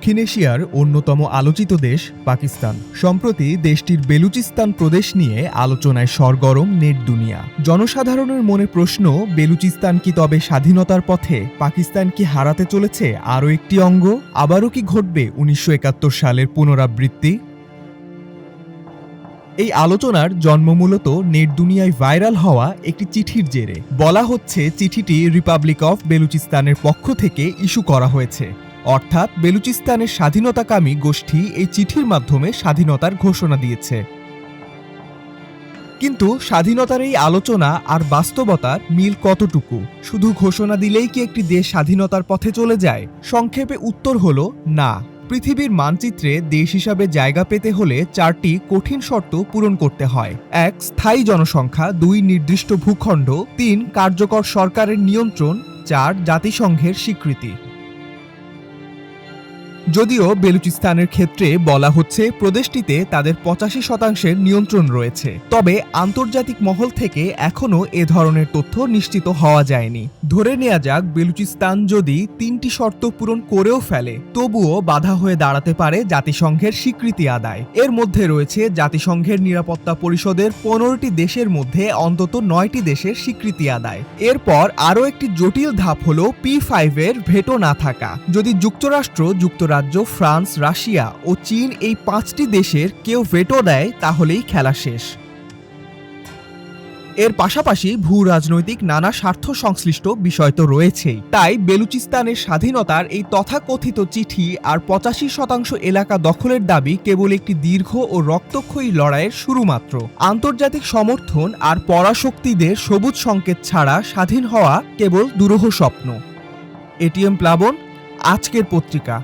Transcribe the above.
দক্ষিণ এশিয়ার অন্যতম আলোচিত দেশ পাকিস্তান। সম্প্রতি দেশটির বেলুচিস্তান প্রদেশ নিয়ে আলোচনায় সরগরম নেট দুনিয়া। জনসাধারণের মনে প্রশ্ন, বেলুচিস্তান কি তবে স্বাধীনতার পথে? পাকিস্তান কি হারাতে চলেছে আরও একটি অঙ্গ? আবারও কি ঘটবে 1971 সালের পুনরাবৃত্তি? এই আলোচনার জন্ম মূলত নেট দুনিয়ায় ভাইরাল হওয়া একটি চিঠির জেরে। বলা হচ্ছে চিঠিটি রিপাবলিক অফ বেলুচিস্তানের পক্ষ থেকে ইস্যু করা হয়েছে, অর্থাৎ বেলুচিস্তানের স্বাধীনতাকামী গোষ্ঠী এই চিঠির মাধ্যমে স্বাধীনতার ঘোষণা দিয়েছে। কিন্তু স্বাধীনতার এই আলোচনা আর বাস্তবতার মিল কতটুকু? শুধু ঘোষণা দিলেই কি একটি দেশ স্বাধীনতার পথে চলে যায়? সংক্ষেপে উত্তর হলো না। পৃথিবীর মানচিত্রে দেশ হিসাবে জায়গা পেতে হলে 4টি কঠিন শর্ত পূরণ করতে হয়। 1. স্থায়ী জনসংখ্যা, 2. নির্দিষ্ট ভূখণ্ড, 3. কার্যকর সরকারের নিয়ন্ত্রণ, 4. জাতিসংঘের স্বীকৃতি। যদিও বেলুচিস্তানের ক্ষেত্রে বলা হচ্ছে প্রদেশটিতে তাদের 85% নিয়ন্ত্রণ রয়েছে, তবে আন্তর্জাতিক মহল থেকে এখনও এ ধরনের তথ্য নিশ্চিত হওয়া যায়নি। ধরে নেওয়া যাক বেলুচিস্তান যদি 3টি শর্ত পূরণ করেও ফেলে, তবুও বাধা হয়ে দাঁড়াতে পারে জাতিসংঘের স্বীকৃতি আদায়। এর মধ্যে রয়েছে জাতিসংঘের নিরাপত্তা পরিষদের 15টি দেশের মধ্যে অন্তত 9টি দেশের স্বীকৃতি আদায়। এরপর আরও একটি জটিল ধাপ হলো P5 এর ভেটো না থাকা। যদি যুক্তরাষ্ট্র, যুক্তরাজ্য, ফ্রান্স, রাশিয়া ও চীন এই 5টি দেশের কেউ ভেটো দেয়, তাহলেই খেলা শেষ। এর পাশাপাশি ভূ রাজনৈতিক নানা স্বার্থ সংশ্লিষ্ট বিষয় তো রয়েছেই। তাই বেলুচিস্তানের স্বাধীনতার এই তথাকথিত চিঠি আর 85% এলাকা দখলের দাবি কেবল একটি দীর্ঘ ও রক্তক্ষয়ী লড়াইয়ের শুরু মাত্র। আন্তর্জাতিক সমর্থন আর পরাশক্তিদের সবুজ সংকেত ছাড়া স্বাধীন হওয়া কেবল দুরূহ স্বপ্ন। এটিএম প্লাবন, আজকের পত্রিকা।